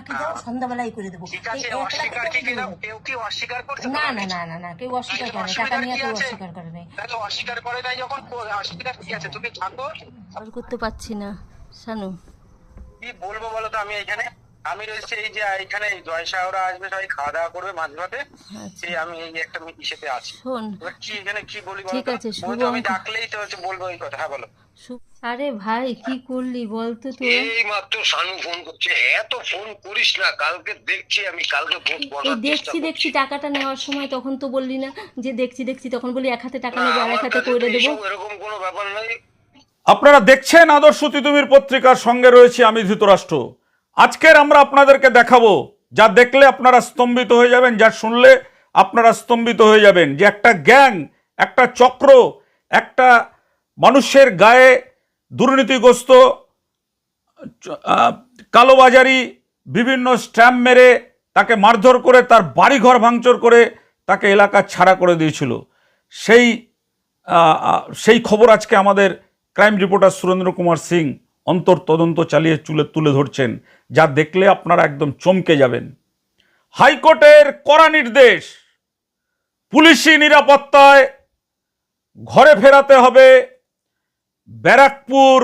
ডাকি দাও, সন্ধ্যাবেলায় করে দেবো। ঠিক আছে, অস্বীকার কি কেউ কি অস্বীকার করছে? না না না না না, কেউ অস্বীকার করে না, টাকা নিয়ে কেউ অস্বীকার করে নাই। তাহলে অস্বীকার করে নাই যখন, অস্বীকার কি আছে? তুমি থাকো। কল করতে পারছি না শানু। কি বলবো বলো তো? আমি রয়েছে এই যে এখানে জয়সাহরা আসবে, সবাই খাওয়া দাওয়া করবে মাঝ ভাতে, সেই আমি এই একটা ইসেতে আছি। শোন, কি এখানে কি বলি ঠিক আছে, আমি ডাকলেই তো হচ্ছে বলবো এই কথা। হ্যাঁ বলো। আরে ভাই কি করলি বলতো তুই? এই মাত্র শানু ফোন করছে। এত ফোন করিস না, কালকে দেখছি আমি, কালকে এই দেখছি টাকাটা নেওয়ার সময় তখন তো বললি না যে দেখছি, তখন বলি এক হাতে টাকা নেবো আর এক হাতে করে দেবো। এরকম কোনো ব্যাপার নাই। আপনারা দেখছেন আদর্শ তিতুমির পত্রিকার, সঙ্গে রয়েছে আমি ধৃতরাষ্ট্র। আজকের আমরা আপনাদেরকে দেখাবো যা দেখলে আপনারা স্তম্ভিত হয়ে যাবেন, যা শুনলে আপনারা স্তম্ভিত হয়ে যাবেন, যে একটা গ্যাং, একটা চক্র, একটা মানুষের গায়ে দুর্নীতিগ্রস্ত কালোবাজারি বিভিন্ন স্ট্যাম্প মেরে তাকে মারধর করে তার বাড়িঘর ভাঙচুর করে তাকে এলাকা ছাড়া করে দিয়েছিল। সেই খবর আজকে আমাদের ক্রাইম রিপোর্টার সুরেন্দ্র কুমার সিং তদন্ত চালিয়ে তুলে ধরছেন, যা দেখলে আপনারা একদম চমকে যাবেন। হাইকোর্টের কড়া নির্দেশ, পুলিশি নিরাপত্তায় ঘরে ফেরাতে হবে ব্যারাকপুর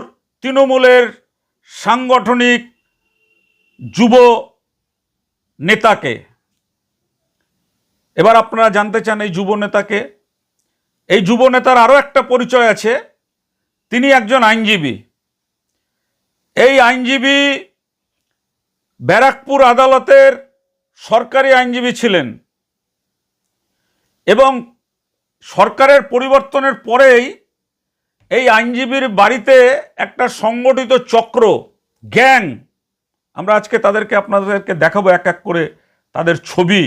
তৃণমূলের সাংগঠনিক যুব নেতাকে। এবার আপনারা জানতে চান এই যুব নেতাকে। এই যুব নেতার আরও একটা পরিচয় আছে, তিনি একজন আইনজীবী। এই আইনজীবী ব্যারাকপুর আদালতের সরকারি আইনজীবী ছিলেন এবং সরকারের পরিবর্তনের পরেই এই আইনজীবীর বাড়িতে একটা সংগঠিত চক্র, গ্যাং, আমরা আজকে আপনাদেরকে দেখাবো এক এক করে তাদের ছবি,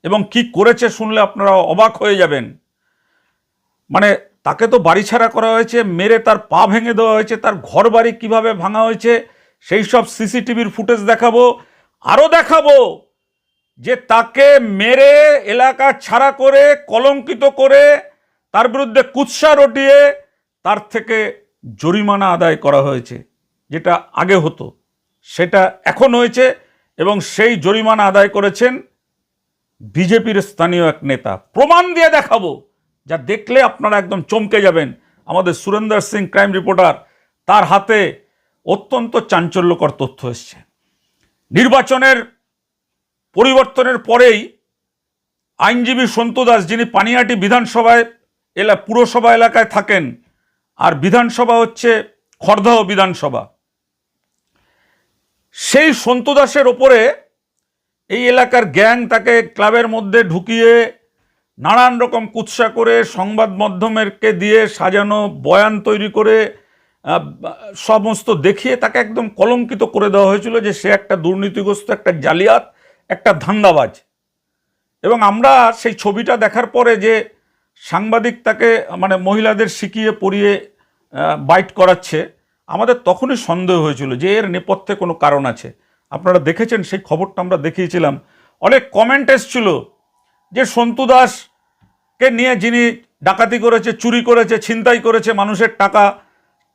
এবং কি করেছে শুনলে আপনারা অবাক হয়ে যাবেন। মানে তাকে তো বাড়ি ছাড়া করা হয়েছে, মেরে তার পা ভেঙে দেওয়া হয়েছে, তার ঘর বাড়ি কীভাবে ভাঙা হয়েছে সেই সব সিসিটিভির ফুটেজ দেখাবো। আরও দেখাবো যে তাকে মেরে এলাকা ছাড়া করে, কলঙ্কিত করে, তার বিরুদ্ধে কুৎসা রটিয়ে তার থেকে জরিমানা আদায় করা হয়েছে। যেটা আগে হতো সেটা এখন হয়েছে, এবং সেই জরিমানা আদায় করেছেন বিজেপির স্থানীয় এক নেতা। প্রমাণ দিয়ে দেখাবো, যা দেখলে আপনারা একদম চমকে যাবেন। আমাদের সুরেন্দর সিং ক্রাইম রিপোর্টার, তার হাতে অত্যন্ত চাঞ্চল্যকর তথ্য এসছে। নির্বাচনের পরিবর্তনের পরেই আইনজীবী সন্তু দাস, যিনি পানিহাটি বিধানসভায় পুরসভা এলাকায় থাকেন, আর বিধানসভা হচ্ছে খড়দহ বিধানসভা, সেই সন্তু দাসের ওপরে এই এলাকার গ্যাং তাকে ক্লাবের মধ্যে ঢুকিয়ে নানান রকম কুৎসা করে, সংবাদ মাধ্যমকে দিয়ে সাজানো বয়ান তৈরি করে সমস্ত দেখিয়ে তাকে একদম কলঙ্কিত করে দেওয়া হয়েছিল যে সে একটা দুর্নীতিগ্রস্ত, একটা জালিয়াত, একটা ধান্দাবাজ। এবং আমরা সেই ছবিটা দেখার পরে যে সাংবাদিক তাকে মহিলাদের শিখিয়ে পড়িয়ে বাইট করাচ্ছে, আমাদের তখনই সন্দেহ হয়েছিল যে এর নেপথ্যে কোনো কারণ আছে। আপনারা দেখেছেন, সেই খবরটা আমরা দেখিয়েছিলাম। অনেক কমেন্ট এসছিল যে সন্তু দাসকে নিয়ে, যিনি ডাকাতি করেছে, চুরি করেছে, ছিনতাই করেছে মানুষের টাকা,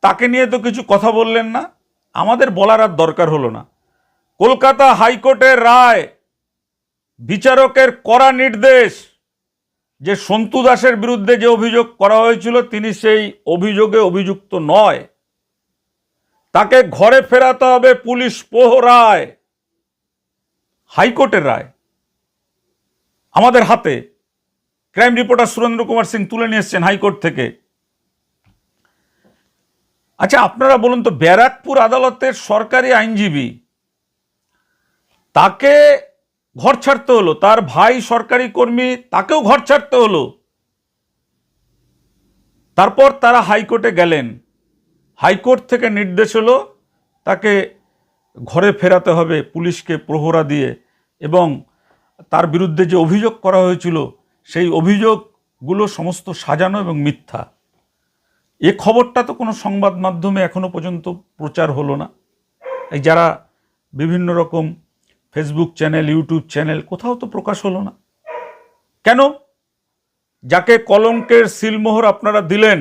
তাকে নিয়ে তো কিছু কথা বললেন না। আমাদের বলার আর দরকার হলো না। কলকাতা হাইকোর্টের রায়, বিচারকের কড়া নির্দেশ যে সন্তু দাসের বিরুদ্ধে যে অভিযোগ করা হয়েছিল তিনি সেই অভিযোগে অভিযুক্ত নয়, তাকে ঘরে ফেরাতে হবে পুলিশ প্রহরায়। হাইকোর্টের রায় আমাদের হাতে, ক্রাইম রিপোর্টার সুরেন্দ্র কুমার সিং তুলে নিয়ে এসছেন হাইকোর্ট থেকে। আচ্ছা আপনারা বলুন তো, ব্যারাকপুর আদালতের সরকারি আইনজীবী, তাকে ঘর ছাড়তে হলো, তার ভাই সরকারি কর্মী, তাকেও ঘর ছাড়তে হলো। তারপর তারা হাইকোর্টে গেলেন, হাইকোর্ট থেকে নির্দেশ হলো তাকে ঘরে ফেরাতে হবে পুলিশকে প্রহরা দিয়ে, এবং তার বিরুদ্ধে যে অভিযোগ করা হয়েছিল সেই অভিযোগগুলো সমস্ত সাজানো এবং মিথ্যা। এ খবরটা তো কোনো সংবাদ মাধ্যমে এখনো পর্যন্ত প্রচার হলো না। এই যারা বিভিন্ন রকম ফেসবুক চ্যানেল, ইউটিউব চ্যানেল, কোথাও তো প্রকাশ হলো না। কেন? যাকে কলঙ্কের সিলমোহর আপনারা দিলেন,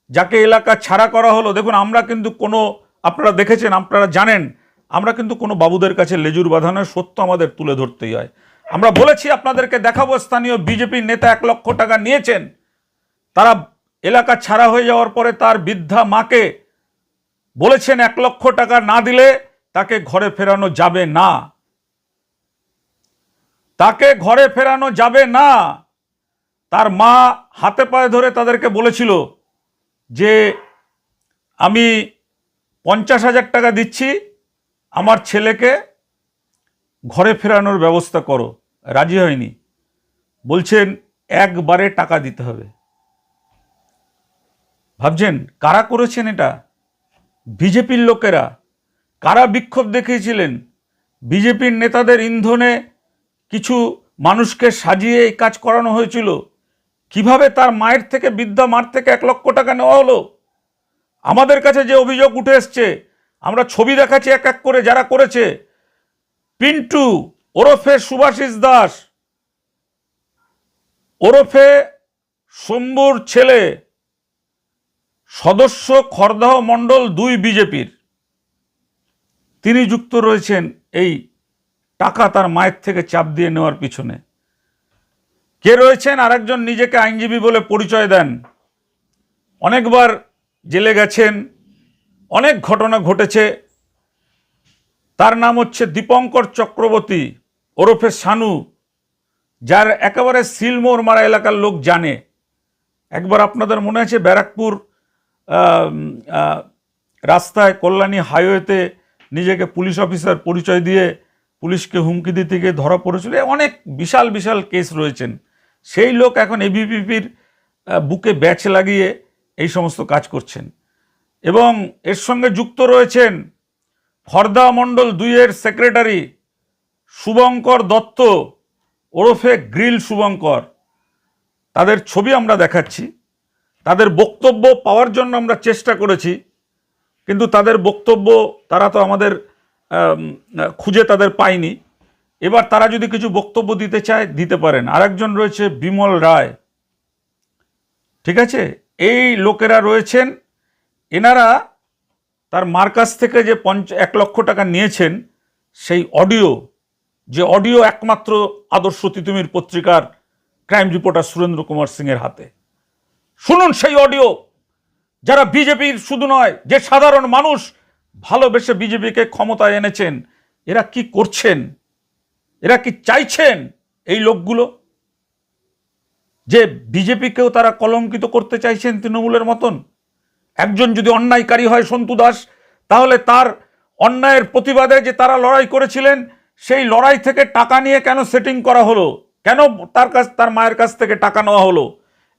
যাকে এলাকা ছাড়া করা হলো। দেখুন, আমরা কিন্তু আপনারা দেখেছেন, আপনারা জানেন, আমরা কিন্তু কোনো বাবুদের কাছে লেজুর বাঁধানোর সত্য আমাদের তুলে ধরতেই হয়। আমরা বলেছি আপনাদেরকে দেখাবো, স্থানীয় বিজেপির নেতা 1 লক্ষ টাকা নিয়েছেন, তারা এলাকা ছাড়া হয়ে যাওয়ার পরে তার বৃদ্ধা মাকে বলেছেন 1 লক্ষ টাকা না দিলে তাকে ঘরে ফেরানো যাবে না, তাকে ঘরে ফেরানো যাবে না। তার মা হাতে পায়ে ধরে তাদেরকে বলেছিল যে আমি 50,000 টাকা দিচ্ছি, আমার ছেলেকে ঘরে ফেরানোর ব্যবস্থা করো। রাজি হয়নি, বলছেন একবারে টাকা দিতে হবে। ভাবছেন কারা করেছেন এটা? বিজেপির লোকেরা। কারা বিক্ষোভ দেখিয়েছিলেন? বিজেপির নেতাদের ইন্ধনে কিছু মানুষকে সাজিয়ে এই কাজ করানো হয়েছিল। কিভাবে তার মায়ের থেকে, বৃদ্ধা মার থেকে 1 লক্ষ টাকা নেওয়া হলো? আমাদের কাছে যে অভিযোগ উঠে এসছে, আমরা ছবি দেখাচ্ছি এক এক করে যারা করেছে। পিন্টু ওরফে সুভাষিস দাস ওরফে শম্ভুর ছেলে, সদস্য খড়দহ মণ্ডল 2 বিজেপির, তিনি যুক্ত রয়েছেন এই টাকা তার মায়ের থেকে চাপ দিয়ে নেওয়ার পিছনে। কে রয়েছেন? আরেকজন নিজেকে আইনজীবী বলে পরিচয় দেন, অনেকবার জেলে গেছেন, অনেক ঘটনা ঘটেছে। তার নাম হচ্ছে দীপঙ্কর চক্রবর্তী ওরফে শানু, যার একেবারে সিলমোর মারা এলাকার লোক জানে। একবার আপনাদের মনে আছে ব্যারাকপুর রাস্তায় কল্যাণী হাইওয়েতে নিজেকে পুলিশ অফিসার পরিচয় দিয়ে পুলিশকে হুমকি দিতে গিয়ে ধরা পড়েছিল। অনেক বিশাল বিশাল কেস রয়েছেন। সেই লোক এখন এবিভিপির বুকে ব্যাচ লাগিয়ে এই সমস্ত কাজ করছেন। এবং এর সঙ্গে যুক্ত রয়েছেন খড়দহ মণ্ডল 2-এর সেক্রেটারি শুভঙ্কর দত্ত ওরফে গ্রিল শুভঙ্কর। তাদের ছবি আমরা দেখাচ্ছি। তাদের বক্তব্য পাওয়ার জন্য আমরা চেষ্টা করেছি, কিন্তু তাদের বক্তব্য তারা তো আমাদের খুঁজে তাদের পাইনি। এবার তারা যদি কিছু বক্তব্য দিতে চায় দিতে পারেন। আরেকজন রয়েছে বিমল রায়, ঠিক আছে? এই লোকেরা রয়েছেন। এনারা তার মার কাছ থেকে যে 1 লক্ষ টাকা নিয়েছেন, সেই অডিও, যে অডিও একমাত্র আদর্শ তিতুমির পত্রিকার ক্রাইম রিপোর্টার সুরেন্দ্র কুমার সিংয়ের হাতে। শুনুন সেই অডিও। যারা বিজেপির শুধু নয়, যে সাধারণ মানুষ ভালোবেসে বিজেপিকে ক্ষমতায় এনেছেন, এরা কি করছেন, এরা কি চাইছেন? এই লোকগুলো যে বিজেপিকেও তারা কলঙ্কিত করতে চাইছেন তৃণমূলের মতন। একজন যদি অন্যায়কারী হয় সন্তু দাস, তাহলে তার অন্যায়ের প্রতিবাদে যে তারা লড়াই করেছিলেন, সেই লড়াই থেকে টাকা নিয়ে কেন সেটিং করা হলো? কেন তার মায়ের কাছ থেকে টাকা নেওয়া হলো?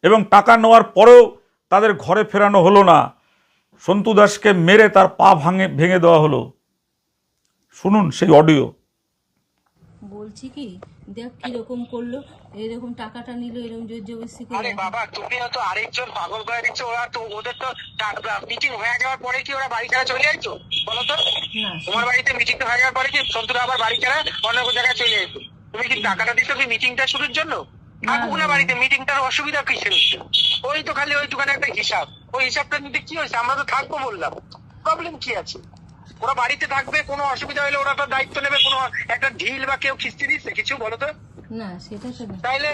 এবং টাকা নেওয়ার পরেও তাদের ঘরে ফেরানো হলো না। সন্তু দাসকে মেরে তার পা ভেঙে দেওয়া হলো। শুনুন সেই অডিও। বলছি কি, দেখ কিরকম করলো, এরকম টাকাটা নিল, এরকম জোর জবরদস্তি করে। আরে বাবা, তুমি তো আরেকজন পাগল করে দিচ্ছ। ওরা তো, ওদের তো মিটিং হয়ে যাওয়ার পরে কি ওরা বাড়ি ছাড়া চলে যাইতো বলো তো? না, তোমার বাড়িতে মিটিং হয়ে যাওয়ার পরে কি সন্তুরা আবার বাড়ি ছাড়া অন্য কোনো জায়গায় চলে যেত? তুমি কি টাকাটা দিচ্ছ কি মিটিংটা শুরুর জন্য? থাকুক না বাড়িতে, মিটিংটার অসুবিধা কিসের হচ্ছে? ওই তো খালি ওইটুখানে একটা হিসাব, ওই হিসাবটা নিতে কি হয়েছে? আমরা তো থাকবো বললাম, প্রবলেম কি আছে? ওরা বাড়িতে থাকবে, কোনো অসুবিধা হলে ওরা তো দায়িত্ব নেবে। কোনো একটা ঢিল বা কেউ খিস্তি দিচ্ছে কিছু বলো তো? না সেটা তো না। তাইলে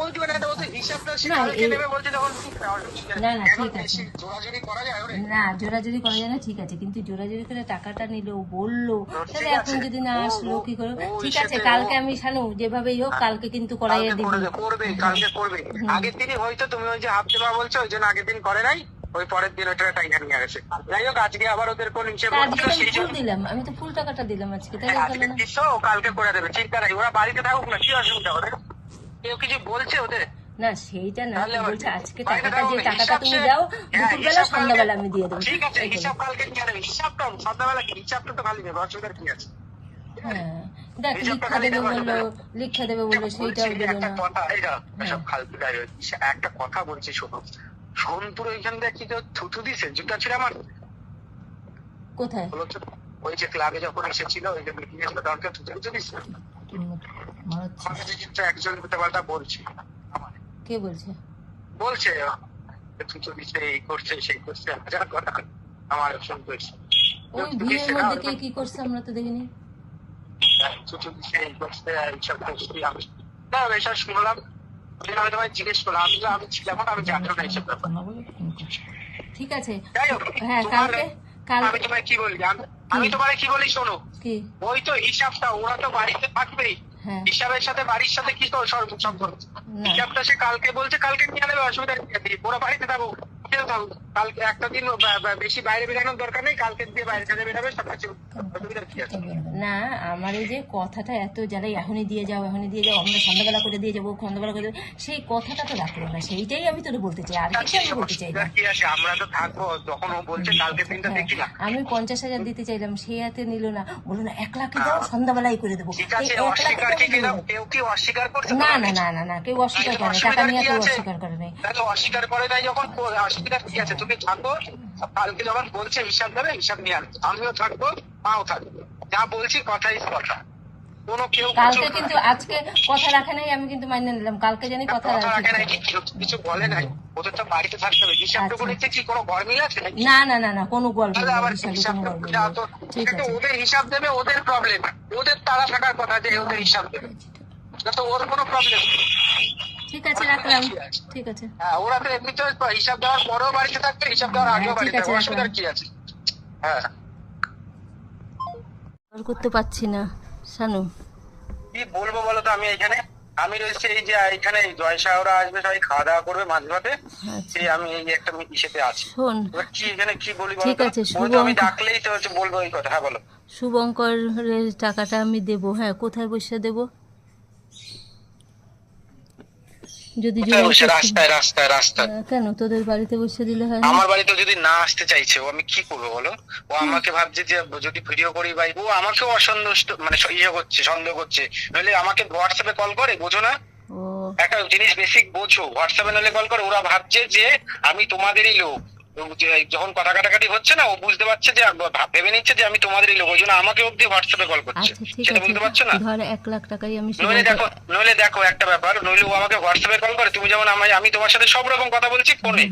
ওইটুখানে একটা বলতে হিসাবটা সে না, কালকে নেবে বলছে, তখন না না ঠিক আছে, জোরাজোরি করা যায়? ওরে না জোরাজোরি করা যায় না, ঠিক আছে, কিন্তু জোরাজোরি করে টাকাটা নিল, বললো, তাহলে এখন যদি না আসলো কি করে? ঠিক আছে, কালকে আমি শানু যেভাবেই হোক কালকে কিন্তু করাইয়া কালকে দিবি। করবে, কালকে করবে। আগের দিনই হয়তো তুমি ওই যে হাফ দেওয়া বলছো, ওই জন্য আগের দিন করে নাই, ওই পরের দিন ওটা টাইম নিয়ে গেছে। যাই হোক, আজকে আবার ওদের কোন হিসেব আজকে তো আমি ফুল দিলাম, আমি তো ফুল টাকাটা দিলাম আজকে, তাহলে আজকে না। দিচ্ছ, কালকে করে দেবে, চিন্তা নাই। ওরা বাড়িতে থাকুক না, কি অসুবিধা ওদের? কেউ কিছু বলছে ওদের? না সেইটা না, তাহলে বলছে আজকে বাড়িতে টাকাটা, যে থাকুক, টাকাটা তুমি হিসাব দাও হ্যাঁ, দুপুরবেলা, হিসাব সন্ধ্যাবেলা আমি দিয়ে দেবো। ঠিক আছে, হিসাব কালকে নিয়ে নেবে। হিসাবটা সন্ধ্যাবেলা কি, হিসাবটা তো খালি নেবে, অসুবিধার কি আছে? হ্যাঁ দেখ, লিখা দেবে বললো, লিখা দেবে বললো, সেইটাও দিল একটা না। কথা, সব ফালতু ডায়লগ। একটা কথা বলছি শোনো, সোনপুর ওইখান থেকে কি কেউ থুতু দিছে? জুতা ছিল আমার কোথায়? বলো তো? ওই যে ক্লাবে যখন এসেছিল, ওই যে মিটিং এ ছিল, তখন কেউ থুতু দিছে? আমাকে কিন্তু একজন উল্টাপাল্টা বলছে। কে বলছে? বলছে থুতু দিছে, এই করছে সেই করছে, হাজার কথা আমার শুনতে হয়েছে। ওই ভিড়ের মধ্যে কে কি করছে আমরা তো দেখিনি। এসব শুনলাম, আমি তোমায় জিজ্ঞেস করলাম, আমি ছিলাম না, আমি জানতাম না এইসব ব্যাপার। ঠিক আছে, যাই হোক, হ্যাঁ আমি কালকে তোমায় কি বলি, আমি তোমায় কি বলি শোনো, কি ওই তো হিসাবটা ওরা তো বাড়িতে থাকবেই, হ্যাঁ হিসাবের সাথে বাড়ির সাথে কি তো সম্পর্ক? হিসাবটা সে কালকে বলছে, কালকে নিয়ে নেবে, অসুবিধা কি আছে? ওরা বাড়িতে থাকুক, কালকে একটা দিন বেশি বাইরে বেরানোর দরকার নেই, কালকে দিয়ে বাইরে কাজে বেরাবে, সব কিছু অসুবিধা কি আছে? না, আমার এই যে কথাটা এত যারা এখনই দিয়ে যাও আমরা সন্ধ্যাবেলা করে দিয়ে যাবো, সন্ধ্যাবেলা করে দেবো, সেই কথাটা তো রাখলো না, সেইটাই আমি তোকে বলতে চাই, আর কিছু আমি বলতে চাই না। কি আছে, আমরা তো থাকবো, যখন ও বলছে কালকে দিনটা দেখি না। আমি 50,000 দিতে চাইলাম, সে হাতে নিল না, বললো না 1 লাখ দাও, সন্ধ্যাবেলায় করে দেবো। ঠিক আছে, অস্বীকার কি কেউ কি অস্বীকার করছে? না না না না না, কেউ অস্বীকার করে না, টাকা নিয়ে কেউ অস্বীকার করে নাই। তাহলে অস্বীকার করে নাই যখন, অস্বীকার কি আছে? তুমি থাকো, কালকে যখন বলছে হিসাব দেবে, হিসাব নিয়ে আসবে, আমিও থাকবো, মাও থাকবো, যা বলছি কথাই কথা। কোনো কেউ কালকে কিন্তু আজকে কথা রাখে নাই, আমি কিন্তু মাইনে নিলাম, কালকে জানি কথা রাখে নাই, রাখে। কিছু বলে নাই, ওদের তো বাড়িতে থাকতে হবে। হিসাবটা করেছে কি কোনো ঘর মিল আছে নাকি? না না না না, কোনো গল্প তাহলে আবার হিসাবে হিসাব কোনো গল্প যাও তো, ঠিক কিন্তু আছে। ওদের হিসাব দেবে, ওদের প্রবলেম, ওদের তারা থাকার কথা যে ওদের হিসাব দেবে, না তো ওর কোনো প্রবলেম নেই। ঠিক আছে, রাখলাম, ঠিক আছে। হ্যাঁ, ওরা তো এমনি তো হিসাব দেওয়ার পরেও বাড়িতে থাকবে, হিসাব দেওয়ার আগেও বাড়িতে থাকবে, অসুবিধার কি আছে? হ্যাঁ, করতে পারছি না শানু। কি বলবো বলো তো, আমি রয়েছি এই যে এখানে জয়সা ওরা আসবে, সবাই খাওয়া দাওয়া করবে মাঝ ভাতে, সেই আমি এই একটা ইসেতে আছি। শোন, এবার কি এখানে কি বলি ঠিক বলো আছে, তো? ওই তো আমি ডাকলেই তো হচ্ছে বলবো এই কথা। হ্যাঁ বলো। শুভঙ্করের টাকাটা আমি দেবো, হ্যাঁ, কোথায় বসে দেবো? যদি কোথায় বসে? রাস্তায় রাস্তায় রাস্তায়। কেন তোদের বাড়িতে বসে দিলে হয় না? আমার বাড়িতে যদি না আসতে চাইছে, ও আমি কি করবো বলো? ও আমাকে ভাবছে যে যদি ভিডিও করি ভাই, ও আমাকেও অসন্তুষ্ট মানে সন্দেহ করছে। নইলে আমাকে হোয়াটসঅ্যাপে কল করে, বোঝো না? ও একটা জিনিস বেসিক বোঝো, হোয়াটসঅ্যাপে নইলে কল করে, ওরা ভাবছে যে আমি তোমাদেরই লোক। যখন কথা কাটাকাটি হচ্ছে না, ও বুঝতে পারছে যে ভেবে নিচ্ছে যে আমি তোমাদেরই লোক, ওই জন্য আমাকে অব্দি হোয়াটসঅ্যাপে কল করছে। আচ্ছা ঠিক সেটা আছে, বুঝতে পারছো না? ধর 1 লাখ টাকাই আমি নইলে দেখো একটা ব্যাপার, নইলে ও আমাকে হোয়াটসঅ্যাপে কল করে, তুমি যেমন আমি তোমার সাথে সব রকম কথা বলছি ফোনে,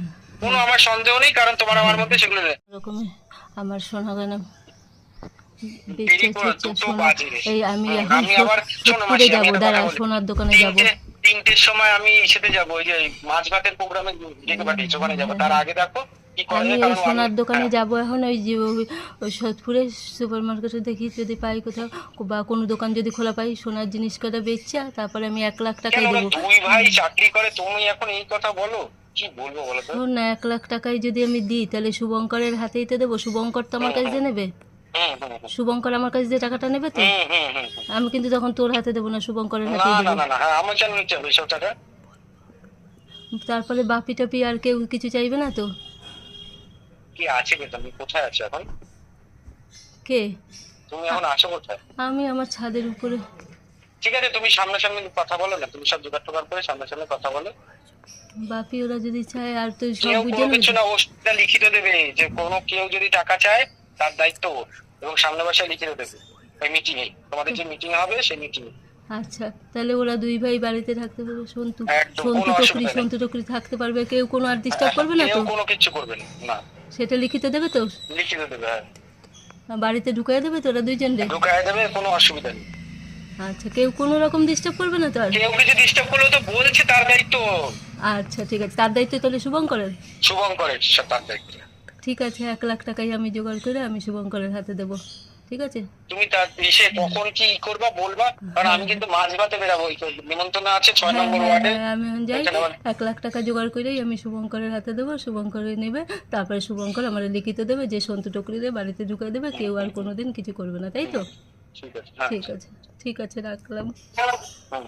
কোনো আমার সন্দেহ নেই, কারণ তোমার আমার মধ্যে সেগুলো নেই। রকমের আমার সোনা গয়না দুটো বাজে। এই আমি এখন আমি আবার শোনো সোদপুরে মাসি, আমি যাবো, একটা দাঁড়া, কথা বলি। সোনার দোকানে যাবো। 3টের সময় আমি সেতে যাবো, ওই যে মাছ ভাতের প্রোগ্রামে ডেকে পাঠিয়েছি, ওখানে যাবো। তার আগে দেখো কি করে, আমি কারণ সোনার দোকানে যাবো এখন, ওই যে ওই সোদপুরে সুপার মার্কেটে দেখি যদি পাই কোথাও, বা কোনো দোকান যদি খোলা পাই, সোনার জিনিস কটা বেচছে, তারপরে আমি 1 লাখ টাকাই দেবো। দুই ভাই চাকরি করে, তুমি এখন এই কথা বলো, কি বলবো বলো তো? শোন না, 1 লাখ টাকাই যদি আমি দিই, তাহলে শুভঙ্করের হাতেই তো দেবো, শুভঙ্কর তো আমার কাছে দিয়ে নেবে, শুভঙ্কর আমার কাছে দিয়ে টাকাটা নেবে তো, আমি কিন্তু তখন তোর হাতে দেবো না, শুভঙ্করের হাতেই দেবো। হ্যাঁ, আমার জন্য নিতে হবে এসব টাকা। তারপরে বাপি টাপি আর কেউ কিছু চাইবে না তো? কি আছে কি, তুমি কোথায় আছো এখন? কে? তুমি এখন আছো কোথায়? আমি আমার ছাদের উপরে। ঠিক আছে, তুমি সামনাসামনি কথা বলো না, তুমি সব জোগাড় টোগাড় করে সামনাসামনি কথা বলো। বাপি ওরা যদি চায়, আর তো সব কেউ বুঝে কোনো নেবে। কিছু না, ওটা লিখিত দেবে যে কোনো কেউ যদি টাকা চায় তার দায়িত্ব ওর, এবং সামনে বাসায় লিখিত দেবে ওই মিটিং এ, তোমাদের যে মিটিং হবে সেই মিটিং এ। আচ্ছা, তাহলে ওরা দুই ভাই বাড়িতে থাকতে পারবে, সন্তু একদম কোনো অসুবিধা নেই। সন্তু টকরি থাকতে পারবে, কেউ কোনো আর ডিস্টার্ব করবে না তো? কেউ কোনো কিছু করবে না, সেটা লিখিত দেবে তো? লিখিত দেবে, হ্যাঁ। বাড়িতে ঢুকাই দেবে তো ওরা দুইজন রে? ঢুকায় দেবে, কোনো অসুবিধা নেই। আচ্ছা, কেউ কোনো রকম ডিস্টার্ব করবে না তো আর? কেউ কিছু ডিস্টার্ব করলে তো বলছে তার দায়িত্ব। আচ্ছা ঠিক আছে, তার দায়িত্ব তাহলে শুভঙ্করের। শুভঙ্করের তার দায়িত্ব। ঠিক আছে, 1 লাখ টাকাই আমি জোগাড় করে আমি শুভঙ্করের হাতে দেবো, ঠিক আছে? তুমি তার এসে কখন কি করবা বলবা, কারণ আমি কিন্তু মাছ ভাতে বেরাবো, নিমন্ত্রণ আছে 6 নম্বর ওয়ার্ডে। আমি এখন যাই, 1 লাখ টাকা জোগাড় করেই আমি শুভঙ্করের হাতে দেবো, শুভঙ্কর নেবে, তারপরে শুভঙ্কর আমার লিখিত দেবে যে সন্তু টকরি দিয়ে বাড়িতে ঢুকাই দেবে, কেউ আর কোনোদিন কিছু করবে না, তাই তো? ঠিক আছে, ঠিক আছে, ঠিক আছে, রাখলাম। হুম।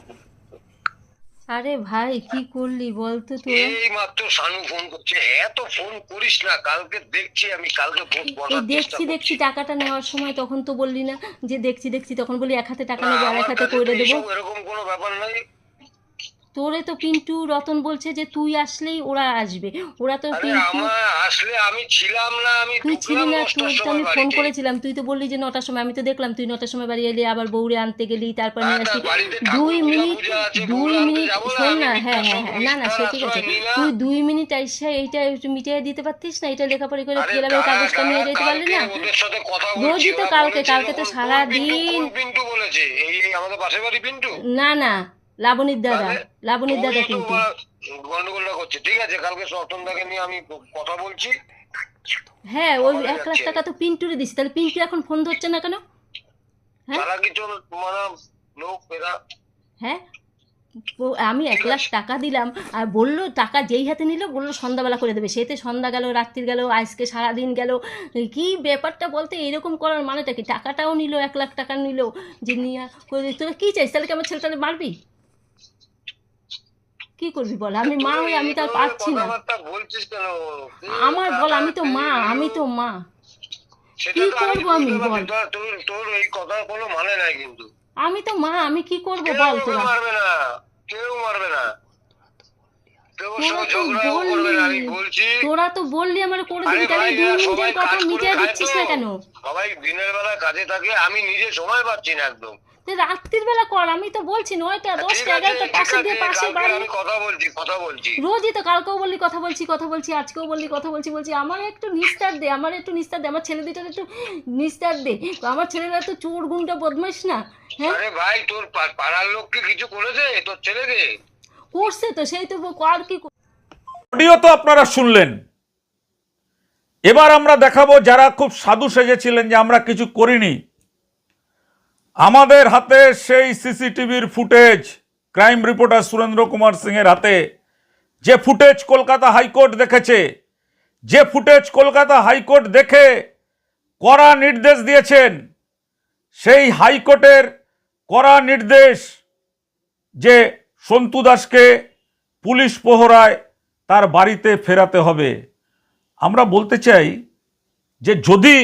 আরে ভাই, কি করলি বলতো তুই? এই মাত্র শানু ফোন করছে, এত ফোন করিস না, কালকে দেখছি আমি, কালকে ফোন এই করার চেষ্টা দেখছি করছি। টাকাটা নেওয়ার সময় তখন তো বললি না যে দেখছি, তখন বলি 1 হাতে টাকা নেবো আর 1 হাতে আমার কাছে করে তো দেবো। এইসব এরকম কোনো ব্যাপার নাই। তোরে তো পিন্টু রতন বলছে যে তুই আসলেই ওরা আসবে, ওরা তো আরে পিন্টু আমার আসলে আমি ছিলাম না, আমি তুই ছিলি ঢুকলাম না, 10টার তুই তো সময় আমি ফোন বাড়িতে। করেছিলাম, তুই তো বললি যে 9টার সময়, আমি তো দেখলাম তুই 9টার সময় বাড়ি এলি, আবার বউরে আনতে গেলি, তারপর নিয়ে তা আসলি বাড়িতে ঠাকুর 2 পূজা মিনিট, পূজা আছে, 2 বউরা আনতে মিনিট যাবো না? শোন আমি না, হ্যাঁ মিথ্যার হ্যাঁ হ্যাঁ, না না সে ঠিক আশ্রয় আছে, নিই না। তুই 2 মিনিট এসে এইটা একটু মিটিয়ে দিতে পারতিস না, এটা লেখাপড়ি করে আরে ক্লাবের কাগজটা নিয়ে যেতে পারলি কালকে না? ওদের সাথে কথা বলছি, রোজই তো ওরা কালকে, বলেছে কালকে তো যখন সারা পিন্টু, দিন। কোন পিন্টু বলেছে? এই আমাদের পাশের বাড়ি পিন্টু? না না, লাবণীর দাদা, তাহলে লাবণীর দাদা ওই তো কিন্তু। গন্ডগোলটা করছে। ঠিক আছে, কালকে সপ্তমদাকে নিয়ে আমি কথা বলছি। হ্যাঁ, ওই আমাদের 1 লাখ যাচ্ছে। টাকা তো পিন্টুরে দিছি, তাহলে পিন্টু এখন ফোন ধরছে না কেন? হ্যাঁ তারা কিছু মানে লোক এরা। হ্যাঁ, আমি 1 লাখ টাকা দিলাম, আর বললো টাকা যেই হাতে নিল বললো সন্ধ্যাবেলা করে দেবে, সেতে সন্ধ্যা গেল, রাত্রি গেল, আজকে সারাদিন গেল, কি ব্যাপারটা বলতে, এরকম করার মানেটা কি? টাকাটাও নিল, 1 লাখ টাকা নিল, যে নিয়ে করে তোরা কী চাইছ? তাহলে কি আমার ছেলেটাকে মারবি? কি করবি বল? আমি মা হয়ে আমি তো আর পারছি না। কথাবার্তা বলছিস কেন? আমার বল, আমি তো মা, আমি তো মা, সেটা কি তো আমি করবো আমি বুঝতে বল? পারছি, তোর এই কথার কোনো মানে নাই কিন্তু। আমি তো মা, আমি কি করবো কেউ বল? ওকে তোরা মারবে না, কেউ মারবে না, কেউ ওর তোরা সঙ্গে তো ঝগড়াও করবে না, আমি বললি, বলছি। তোরা তো বললি আমার করে আরে দিবি, তাহলে ভাই, 2 এরা মিনিটের সবাই কথা কাজ করে মিটিয়ে খায় দিচ্ছিস তো, না কেন? সবাই দিনের বেলা কাজে থাকে, আমি নিজে সময় পাচ্ছি না একদম। তুই রাত্রির বেলা কর, আমি তো বলছি 9টা ঠিক 10টা আছে, 11টা, ঠিক পাশে আছে, দিয়ে পাশে কালকে বাড়ি। আমি কথা বলছি। রোজই তো, কালকেও বললি কথা বলছি কথা বলছি, আজকেও বললি কথা বলছি বলছি, আমার একটু নিস্তার দে, আমার একটু নিস্তার দে, আমার ছেলে দুটোর একটু নিস্তার দে, আমার ছেলেরা তো চোর গুন্ডা বদমাইশ না? হ্যাঁ, আরে ভাই, তোর পাড়ার লোক কি কিছু করেছে তোর ছেলেকে? করছে তো, সেই তো আর কি অডিও তো আপনারা শুনলেন। এবার আমরা দেখাবো যারা খুব সাধু সেজেছিলেন যে আমরা কিছু করিনি। আমাদের হাতে সেই সিসিটিভির footage, crime reporter Surendra Kumar Singh এর হাতে, যে ফুটেজ কলকাতা হাইকোর্ট দেখেছে, যে ফুটেজ কলকাতা হাইকোর্ট দেখে কড়া নির্দেশ দিয়েছেন। সেই হাইকোর্টের কড়া নির্দেশ যে সন্তু দাসকে পুলিশ প্রহরায় তার বাড়িতে ফেরাতে হবে। আমরা বলতে চাই যে যদি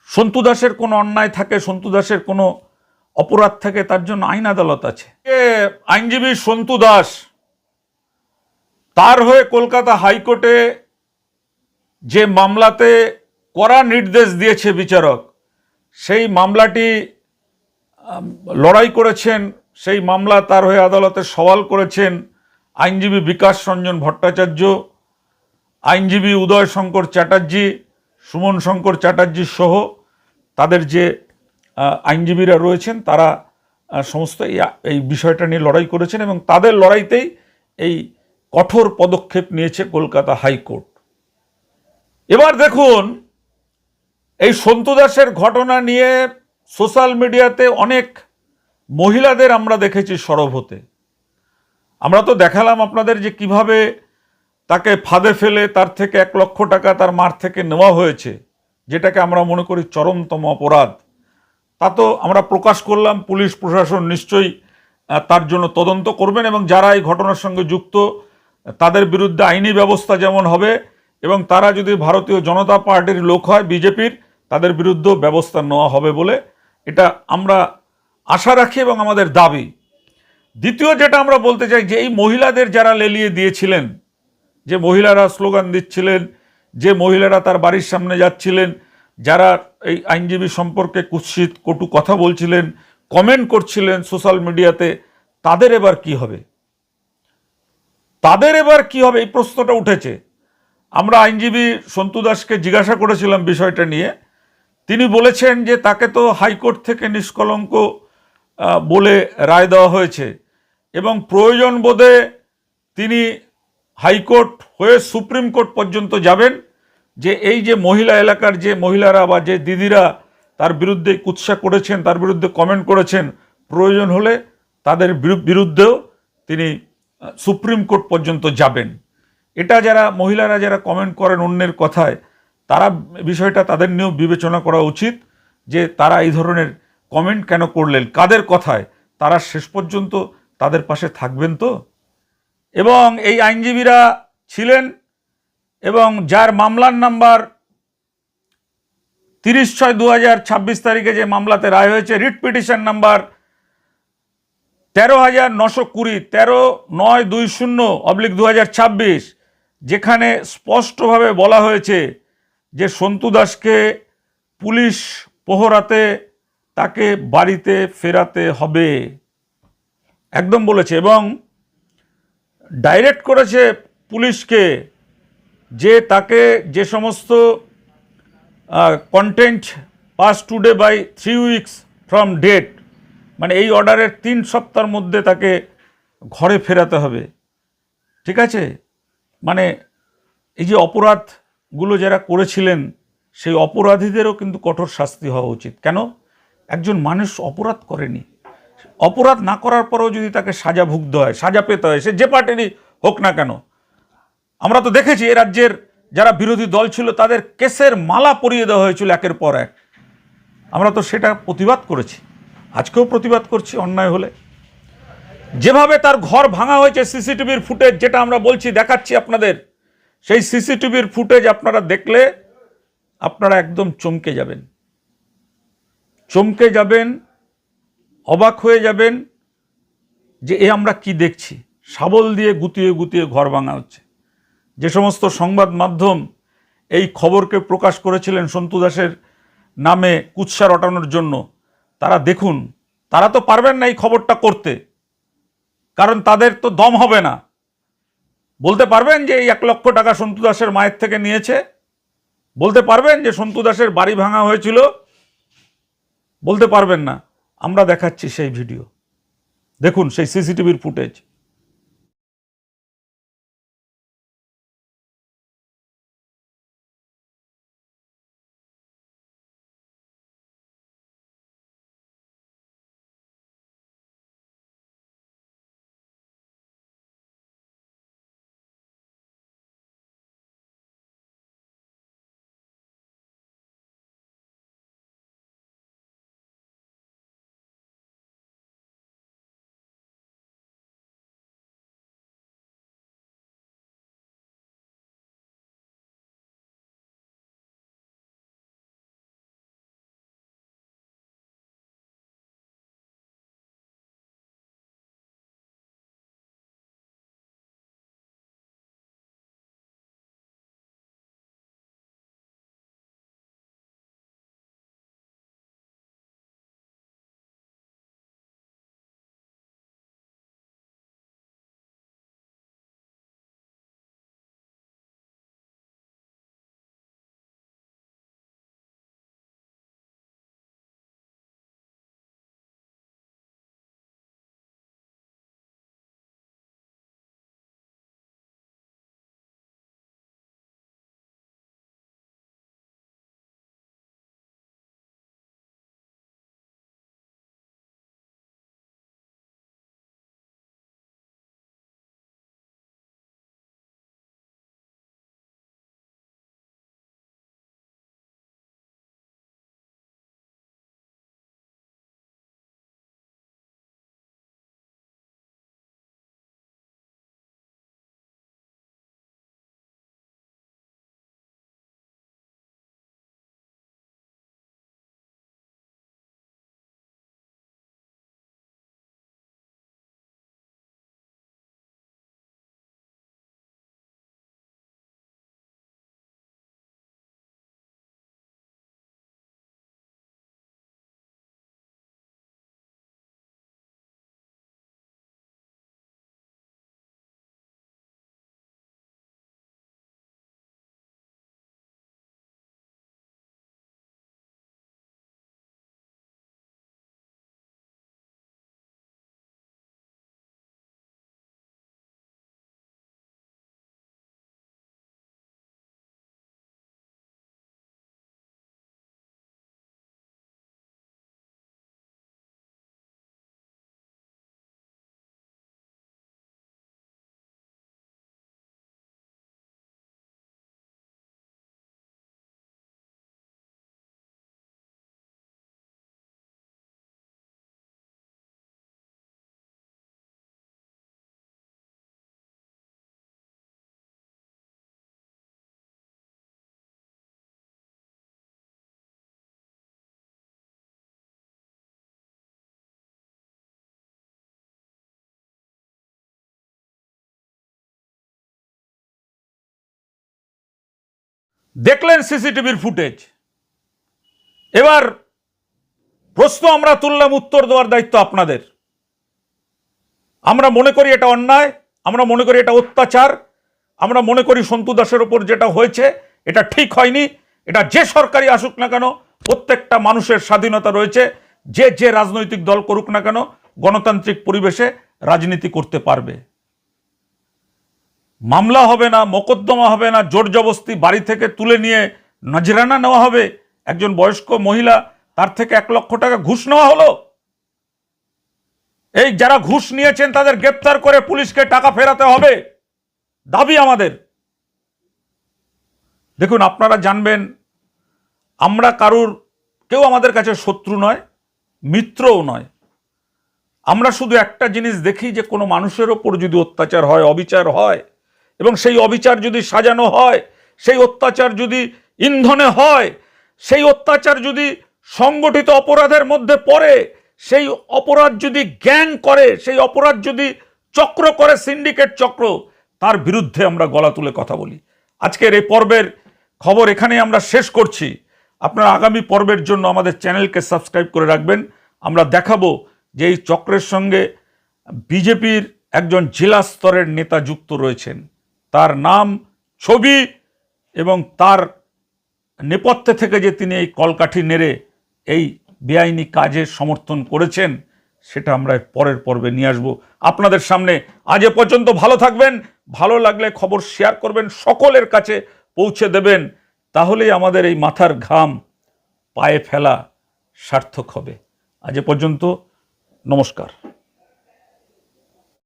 সন্তু দাসের কোনো অন্যায় থাকে, সন্তু দাসের কোনো অপরাধ থাকে, তার জন্য আইন আদালত আছে। আইনজীবী সন্তু দাস, তার হয়ে কলকাতা হাইকোর্টে যে মামলাতে কড়া নির্দেশ দিয়েছে বিচারক, সেই মামলাটি লড়াই করেছেন, সেই মামলা তার হয়ে আদালতে সওয়াল করেছেন আইনজীবী বিকাশ রঞ্জন ভট্টাচার্য, আইনজীবী উদয় শঙ্কর চ্যাটার্জি, সুমন শঙ্কর চ্যাটার্জি সহ তাদের যে আইনজীবীরা রয়েছেন, তারা সমস্ত এই বিষয়টা নিয়ে লড়াই করেছেন এবং তাদের লড়াইতেই এই কঠোর পদক্ষেপ নিয়েছে কলকাতা হাইকোর্ট। এবার দেখুন, এই সন্তু দাসের ঘটনা নিয়ে সোশ্যাল মিডিয়াতে অনেক মহিলাদের আমরা দেখেছি সরব হতে। আমরা তো দেখালাম আপনাদের যে কিভাবে তাকে ফাঁদে ফেলে তার থেকে 1 লক্ষ টাকা তার মার থেকে নেওয়া হয়েছে, যেটাকে আমরা মনে করি চরমতম অপরাধ। তা তো আমরা প্রকাশ করলাম, পুলিশ প্রশাসন নিশ্চয়ই তার জন্য তদন্ত করবেন এবং যারা এই ঘটনার সঙ্গে যুক্ত তাদের বিরুদ্ধে আইনি ব্যবস্থা যেমন হবে, এবং তারা যদি ভারতীয় জনতা পার্টির লোক হয়, বিজেপির, তাদের বিরুদ্ধেও ব্যবস্থা নেওয়া হবে বলে এটা আমরা আশা রাখি এবং আমাদের দাবি। দ্বিতীয় যেটা আমরা বলতে চাই, যে এই মহিলাদের যারা লেলিয়ে দিয়েছিলেন, যে মহিলারা স্লোগান দিচ্ছিলেন, যে মহিলারা তার বাড়ির সামনে যাচ্ছিলেন, যারা এই আইনজীবী সম্পর্কে কুৎসিত কটু কথা বলছিলেন, কমেন্ট করছিলেন সোশ্যাল মিডিয়াতে, তাদের এবার কি হবে? তাদের এবার কি হবে, এই প্রশ্নটা উঠেছে। আমরা আইনজীবী সন্তু দাসকে জিজ্ঞাসা করেছিলাম বিষয়টা নিয়ে। তিনি বলেছেন যে তাকে তো হাইকোর্ট থেকে নিষ্কলঙ্ক বলে রায় দেওয়া হয়েছে এবং প্রয়োজন বোধে তিনি হাইকোর্ট হয়ে সুপ্রিম কোর্ট পর্যন্ত যাবেন, যে এই যে মহিলা এলাকার যে মহিলারা বা যে দিদিরা তার বিরুদ্ধে কুৎসা করেছেন, তার বিরুদ্ধে কমেন্ট করেছেন, প্রয়োজন হলে তাদের বিরুদ্ধেও তিনি সুপ্রিম কোর্ট পর্যন্ত যাবেন। এটা যারা মহিলারা যারা কমেন্ট করেন অন্যের কথায়, তারা বিষয়টা তাদের নিয়েও বিবেচনা করা উচিত যে তারা এই ধরনের কমেন্ট কেন করলেন, কাদের কথায়, তারা শেষ পর্যন্ত তাদের পাশে থাকবেন তো। এবং এই আইনজীবীরা ছিলেন, এবং যার মামলার নাম্বার 30/6/2026 তারিখে যে মামলাতে রায় হয়েছে, রিট পিটিশন নাম্বার 13,920, 13/9/20/2026, যেখানে স্পষ্টভাবে বলা হয়েছে যে সন্তু দাসকে পুলিশ প্রহরাতে তাকে বাড়িতে ফেরাতে হবে, একদম বলেছে। এবং ডাইরেক্ট করেছে পুলিশকে যে তাকে যে সমস্ত content pass today by 3 weeks from date, মানে এই অর্ডারের 3 সপ্তাহের মধ্যে তাকে ঘরে ফেরাতে হবে। ঠিক আছে, মানে এই যে অপরাধগুলো যারা করেছিলেন সেই অপরাধীদেরও কিন্তু কঠোর শাস্তি হওয়া উচিত। কেন? একজন মানুষ অপরাধ করেনি, অপরাধ না করার পরেও যদি তাকে সাজা ভুগতে হয়, সাজা পেতে হয়, সে যে পার্টিরই হোক না কেন। আমরা তো দেখেছি এ রাজ্যের যারা বিরোধী দল ছিল তাদের কেসের মালা পরিয়ে দেওয়া হয়েছিল একের পর এক। আমরা তো সেটা প্রতিবাদ করেছি, আজকেও প্রতিবাদ করছি অন্যায় হলে। যেভাবে তার ঘর ভাঙা হয়েছে, সিসিটিভির ফুটেজ যেটা আমরা বলছি, দেখাচ্ছি আপনাদের, সেই সিসিটিভির ফুটেজ আপনারা দেখলে আপনারা একদম চমকে যাবেন, চমকে যাবেন, অবাক হয়ে যাবেন যে এ আমরা কি দেখছি। শাবল দিয়ে গুতিয়ে গুতিয়ে ঘর ভাঙা হচ্ছে। যে সমস্ত সংবাদ মাধ্যম এই খবরকে প্রকাশ করেছিলেন সন্তু দাসের নামে কুৎসা রটানোর জন্য, তারা দেখুন, তারা তো পারবেন না এই খবরটা করতে, কারণ তাদের তো দম হবে না। বলতে পারবেন যে এই 1 লক্ষ টাকা সন্তু দাসের মায়ের থেকে নিয়েছে? বলতে পারবেন যে সন্তু দাসের বাড়ি ভাঙা হয়েছিল? বলতে পারবেন না। আমরা দেখাচ্ছি সেই ভিডিও, দেখুন সেই সিসিটিভির ফুটেজ। দেখলেন সিসিটিভির ফুটেজ। এবার প্রশ্ন আমরা তুললাম, উত্তর দেওয়ার দায়িত্ব আপনাদের। আমরা মনে করি এটা অন্যায়, আমরা মনে করি এটা অত্যাচার, আমরা মনে করি সন্তু দাসের ওপর যেটা হয়েছে এটা ঠিক হয়নি। এটা যে সরকারই আসুক না কেন, প্রত্যেকটা মানুষের স্বাধীনতা রয়েছে, যে যে রাজনৈতিক দল করুক না কেন গণতান্ত্রিক পরিবেশে রাজনীতি করতে পারবে। মামলা হবে না, মোকদ্দমা হবে না, জোর জবস্তি বাড়ি থেকে তুলে নিয়ে নজরানা নেওয়া হবে। একজন বয়স্ক মহিলা, তার থেকে 1 লক্ষ টাকা ঘুষ নেওয়া হলো। এই যারা ঘুষ নিয়েছেন তাদের গ্রেপ্তার করে পুলিশকে টাকা ফেরাতে হবে, দাবি আমাদের। দেখুন, আপনারা জানবেন আমরা কেউ আমাদের কাছে শত্রু নয়, মিত্রও নয়। আমরা শুধু একটা জিনিস দেখি যে কোনো মানুষের ওপর যদি অত্যাচার হয়, অবিচার হয়, এবং সেই অবিচার যদি সাজানো হয়, সেই অত্যাচার যদি ইন্ধনে হয়, সেই অত্যাচার যদি সংগঠিত অপরাধের মধ্যে পড়ে, সেই অপরাধ যদি গ্যাং করে, সেই অপরাধ যদি চক্র করে, সিন্ডিকেট চক্র, তার বিরুদ্ধে আমরা গলা তুলে কথা বলি। আজকের এই পর্বের খবর এখানেই আমরা শেষ করছি। আপনারা আগামী পর্বের জন্য আমাদের চ্যানেলকে সাবস্ক্রাইব করে রাখবেন। আমরা দেখাবো যে এই চক্রের সঙ্গে বিজেপির একজন জেলা স্তরের নেতা যুক্ত রয়েছেন, তার নাম, ছবি এবং তার নেপথ্যে থেকে যে তিনি এই কলকাঠি নেড়ে এই বেআইনি কাজে সমর্থন করেছেন, সেটা আমরা পরের পর্বে নিয়ে আসবো আপনাদের সামনে। আজ এ পর্যন্ত ভালো থাকবেন, ভালো লাগলে খবর শেয়ার করবেন, সকলের কাছে পৌঁছে দেবেন, তাহলেই আমাদের এই মাথার ঘাম পায়ে ফেলা সার্থক হবে। আজ এ পর্যন্ত, নমস্কার।